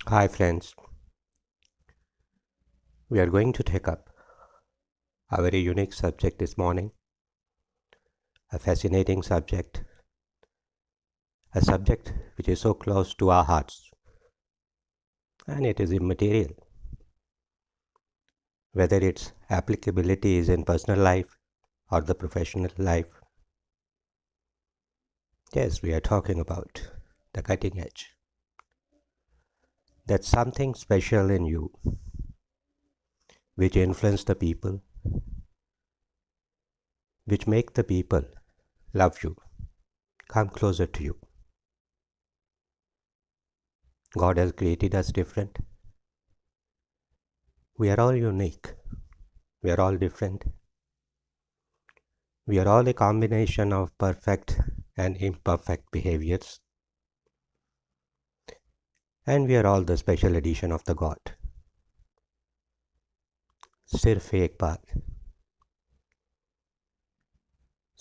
Hi, friends. We are going to take up a very unique subject this morning, a fascinating subject, a subject which is so close to our hearts, and it is immaterial. Whether its applicability is in personal life or the professional life, yes, we are talking about the cutting edge. That's something special in you which influence the people, which make the people love you, come closer to you. God has created us different. We are all unique. We are all different. We are all a combination of perfect and imperfect behaviors, and we are all the special edition of the God. सिर्फ एक बार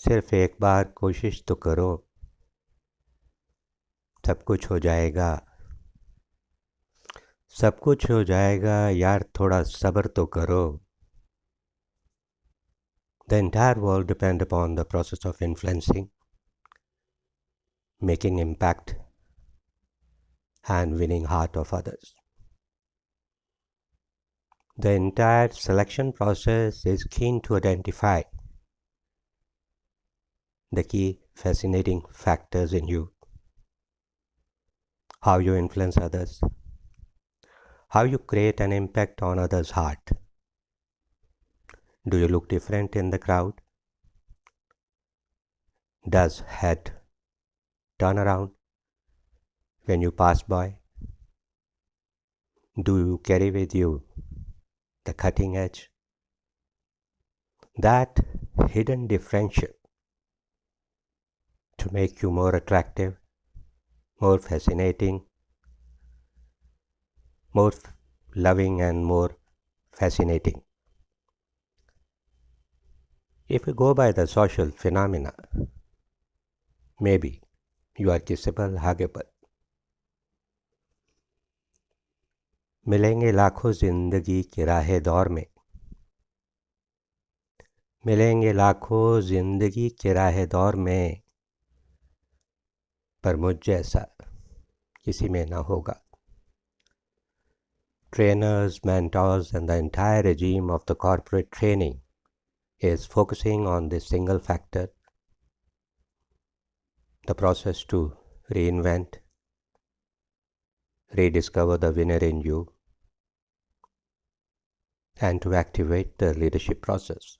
सिर्फ एक बार कोशिश तो करो, सब कुछ हो जाएगा, सब कुछ हो जाएगा यार, थोड़ा सब्र तो करो. The entire world depends upon the process of influencing, making impact, and winning heart of others. The entire selection process is keen to identify the key fascinating factors in you, how you influence others, how you create an impact on others' heart. Do you look different in the crowd? Does head turn around when you pass by? Do you carry with you the cutting edge? That hidden differential to make you more attractive, more fascinating, more loving and more fascinating. If we go by the social phenomena, maybe you are kissable, huggable. मिलेंगे लाखों जिंदगी के राह दौर में, मिलेंगे लाखों जिंदगी के राह दौर में, पर मुझ जैसा किसी में ना होगा. Trainers, mentors, and the entire regime of the corporate training is focusing on this single factor, the process to reinvent, rediscover the winner in you, and to activate the leadership process.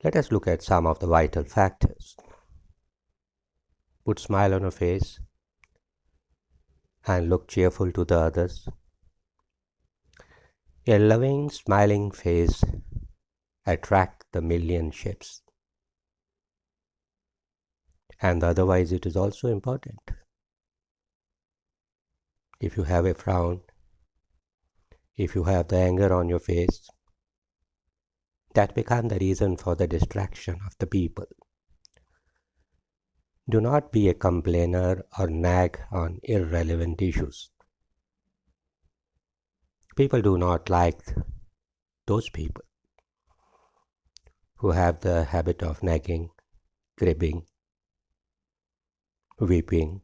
Let us look at some of the vital factors. Put smile on your face and look cheerful to the others. A loving, smiling face attracts the million ships. And otherwise it is also important. If you have a frown, if you have the anger on your face, that becomes the reason for the distraction of the people. Do not be a complainer or nag on irrelevant issues. People do not like those people who have the habit of nagging, cribbing, weeping,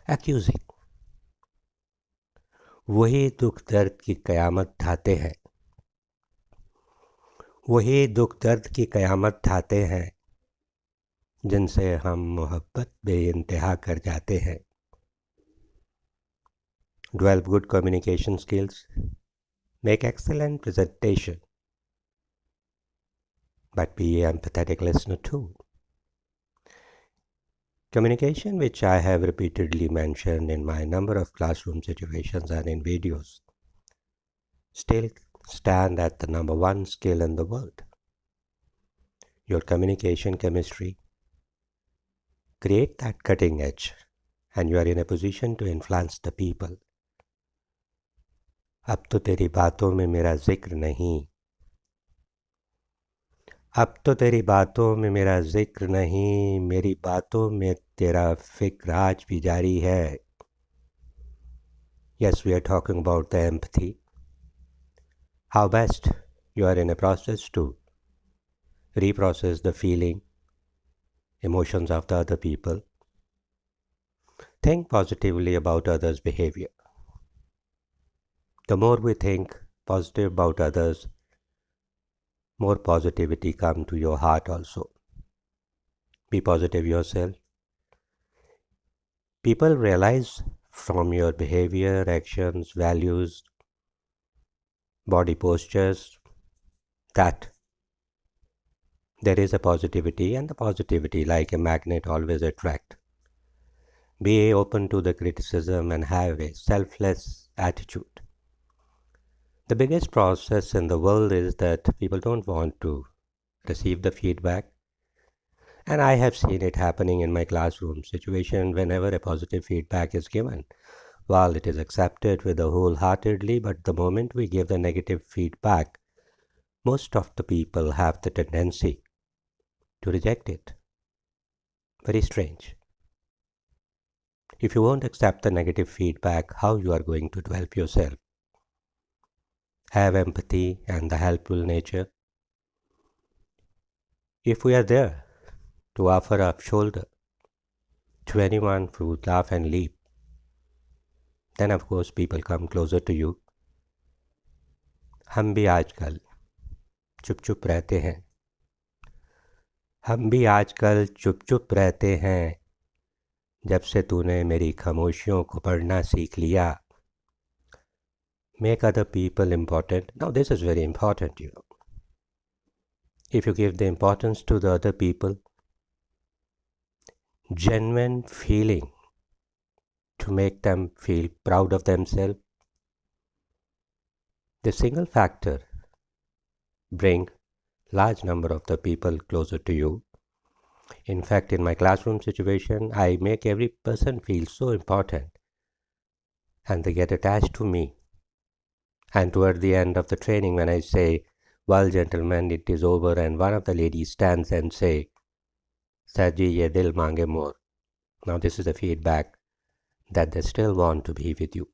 accusing. वही दुख दर्द की कयामत ढाते हैं, वही दुख दर्द की कयामत ढाते हैं, जिनसे हम मोहब्बत बेइंतहा कर जाते हैं. Develop good communication skills, make excellent presentation, but be an empathetic listener too. Communication, which I have repeatedly mentioned in my number of classroom situations and in videos, still stand at the number one skill in the world. Your communication chemistry, create that cutting edge, and you are in a position to influence the people. अब तो तेरी बातों में मेरा जिक्र नहीं, अब तो तेरी बातों में मेरा जिक्र नहीं, मेरी बातों में तेरा फिक्र आज भी जारी है. Yes, we are talking about the empathy. How best you are in a process to reprocess the feeling, emotions of the other people. Think positively about others' behavior. The more we think positive about others, more positivity come to your heart also. Be positive yourself. People realize from your behavior, actions, values, body postures that there is a positivity, and the positivity, like a magnet, always attract. Be open to the criticism and have a selfless attitude. The biggest process in the world is that people don't want to receive the feedback. And I have seen it happening in my classroom situation whenever a positive feedback is given. While it is accepted with a wholeheartedly, but the moment we give the negative feedback, most of the people have the tendency to reject it. Very strange. If you won't accept the negative feedback, how you are going to develop yourself? Have empathy and the helpful nature. If we are there to offer a shoulder to anyone who laugh and leap, then of course people come closer to you. हम भी आजकल चुप चुप रहते हैं हम भी आजकल चुप चुप रहते हैं जब से तूने मेरी खामोशियों को पढ़ना सीख लिया Make other people important. Now this is very important, If you give the importance to the other people, genuine feeling to make them feel proud of themselves, the single factor bring large number of the people closer to you. In fact, in my classroom situation, I make every person feel so important and they get attached to me. And toward the end of the training, when I say, well, gentlemen, it is over, and one of the ladies stands and say, Sir ji, ye dil mange more. Now this is the feedback that they still want to be with you.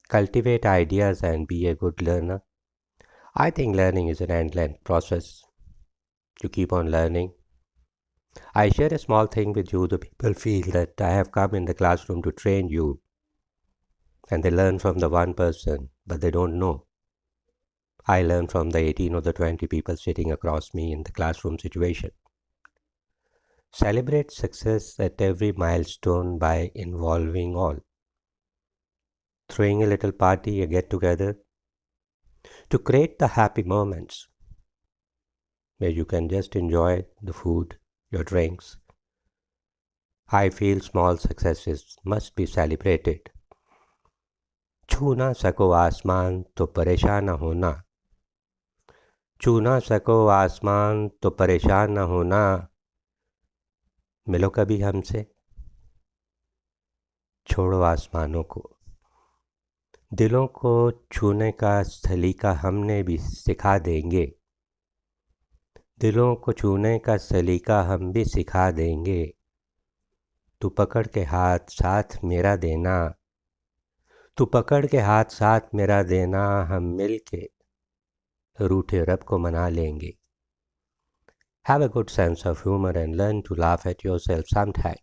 Cultivate ideas and be a good learner. I think learning is an endless process. You keep on learning. I share a small thing with you. The people feel that I have come in the classroom to train you and they learn from the one person, but they don't know. I learn from the 18 or the 20 people sitting across me in the classroom situation. Celebrate success at every milestone by involving all. Throwing a little party, a get-together, to create the happy moments where you can just enjoy the food, your drinks. I feel small successes must be celebrated. छू ना सको आसमान तो परेशान न होना छू ना सको आसमान तो परेशान न होना मिलो कभी हमसे छोड़ो आसमानों को दिलों को छूने का सलीका हमने भी सिखा देंगे दिलों को छूने का सलीका हम भी सिखा देंगे तू पकड़ के हाथ साथ मेरा देना तू पकड़ के हाथ साथ मेरा देना हम मिल के रूठे रब को मना लेंगे Have a good sense of humor and learn to laugh at yourself sometime.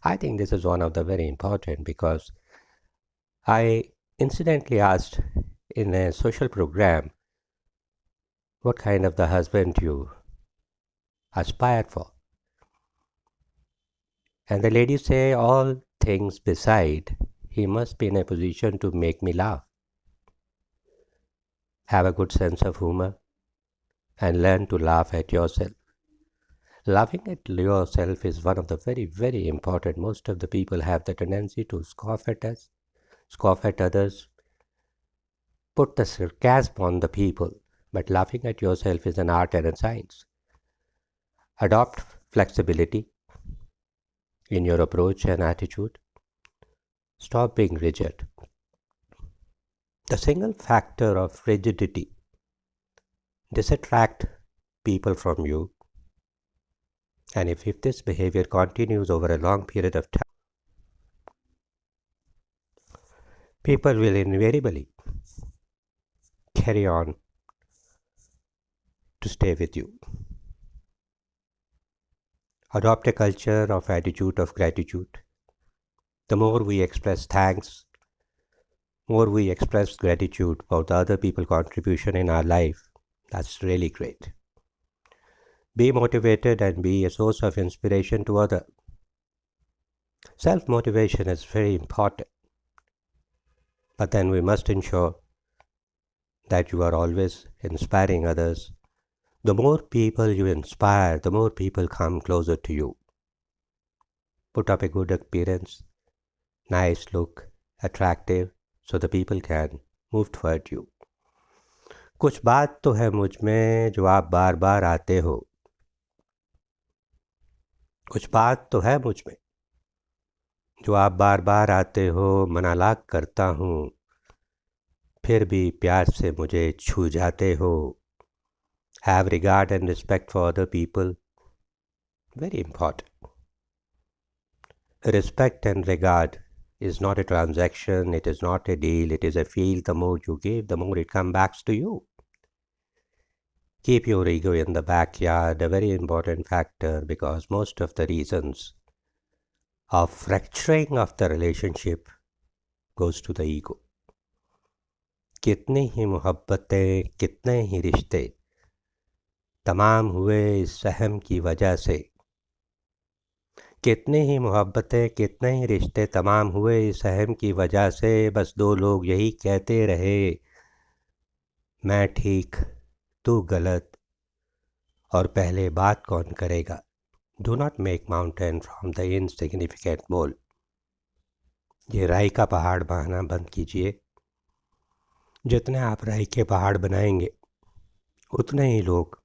I think this is one of the very important because I incidentally asked in a social program what kind of the husband you aspire for. And the ladies say all things beside, he must be in a position to make me laugh. Have a good sense of humor and learn to laugh at yourself. Laughing at yourself is one of the very, very important. Most of the people have the tendency to scoff at us, scoff at others, put the sarcasm on the people. But laughing at yourself is an art and a science. Adopt flexibility in your approach and attitude. Stop being rigid. The single factor of rigidity disattract people from you. And if this behavior continues over a long period of time, people will invariably carry on to stay with you. Adopt a culture of attitude of gratitude. The more we express thanks, more we express gratitude for the other people's contribution in our life. That's really great. Be motivated and be a source of inspiration to others. Self-motivation is very important, but then we must ensure that you are always inspiring others. The more people you inspire, the more people come closer to you. Put up a good appearance, nice look, attractive, so the people can move toward you. कुछ बात तो है मुझ में जो आप बार बार आते हो. कुछ बात तो है मुझ में जो आप बार बार आते हो. मना लाख करता हूँ, फिर भी प्यार से मुझे छू जाते हो. Have regard and respect for other people. Very important. Respect and regard is not a transaction, it is not a deal, it is a feel. The more you give, the more it comes back to you. Keep your ego in the backyard, a very important factor, because most of the reasons of fracturing of the relationship goes to the ego. कितनी ही मोहब्बतें, कितने ही रिश्ते तमाम हुए इस सहम की वजह से. कितनी ही मोहब्बतें, कितने ही रिश्ते तमाम हुए इस सहम की वजह से. बस दो लोग यही कहते रहे, मैं ठीक तू गलत, और पहले बात कौन करेगा. Do not make mountain from the insignificant mole. ये राई का पहाड़ बनाना बंद कीजिए. जितने आप राई के पहाड़ बनाएंगे उतने ही लोग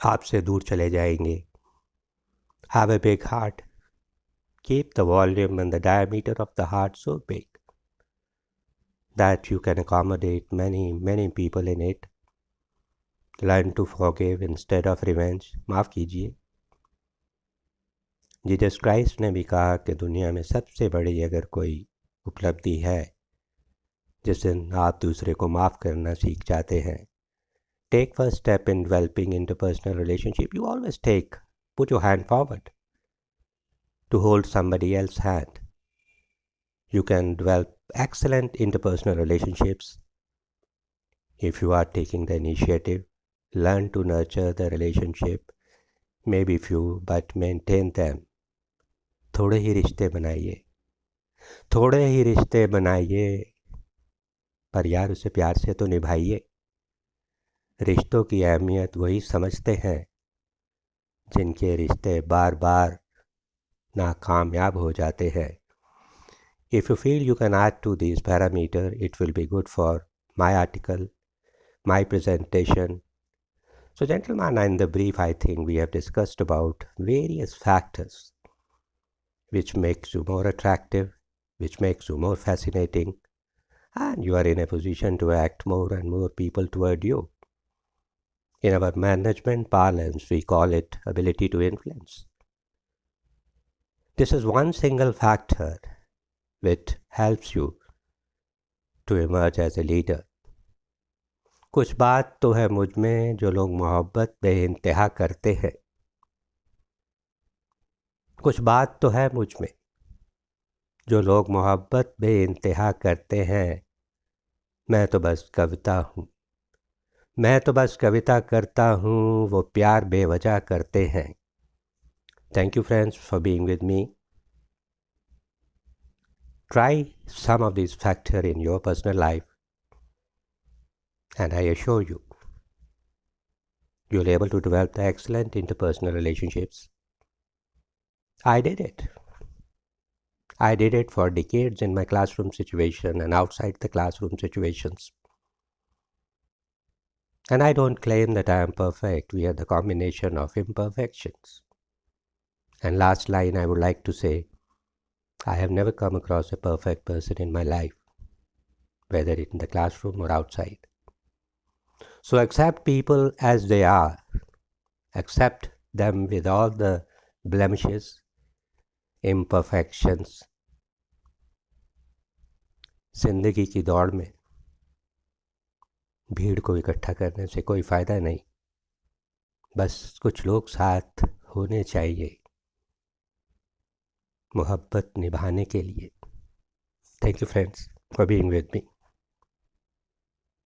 आपसे दूर चले जाएंगे. Have a big heart. Keep the volume and the diameter of the heart so big that you can accommodate many people in it. Learn to forgive instead of revenge. माफ़ कीजिए. जीसस क्राइस्ट ने भी कहा कि दुनिया में सबसे बड़ी अगर कोई उपलब्धि है जिस दिन आप दूसरे को माफ़ करना सीख जाते हैं. Take first step in developing interpersonal relationship. You always put your hand forward to hold somebody else's hand. You can develop excellent interpersonal relationships if you are taking the initiative. Learn to nurture the relationship. Maybe few, but maintain them. थोड़े ही रिश्ते बनाइए, थोड़े ही रिश्ते बनाइए, पर यार उसे प्यार से तो निभाइए. रिश्तों की अहमियत वही समझते हैं जिनके रिश्ते बार बार नाकामयाब हो जाते हैं. If you feel you can add to these parameters, it will be good for my article, my presentation. So gentlemen, in the brief, I think we have discussed about various factors which makes you more attractive, which makes you more fascinating, and you are in a position to act more and more people toward you. In our management parlance, we call it ability to influence. This is one single factor which helps you to emerge as a leader. कुछ बात तो है मुझ में जो लोग मोहब्बत बेइंतहा करते हैं. कुछ बात तो है मुझ में जो लोग मोहब्बत बेइंतहा करते हैं. मैं तो बस कविता हूँ, मैं तो बस कविता करता हूँ, वो प्यार बेवजह करते हैं. Thank you friends for being with me. Try some of these factors in your personal life, and I assure you, you'll be able to develop the excellent interpersonal relationships. I did it. I did it for decades in my classroom situation and outside the classroom situations. And I don't claim that I am perfect. We are the combination of imperfections. And last line I would like to say, I have never come across a perfect person in my life, whether in the classroom or outside. So accept people as they are. Accept them with all the blemishes, imperfections. जिंदगी की दौड़ में भीड़ को इकट्ठा करने से कोई फ़ायदा नहीं, बस कुछ लोग साथ होने चाहिए मोहब्बत निभाने के लिए। Thank you friends for being with me.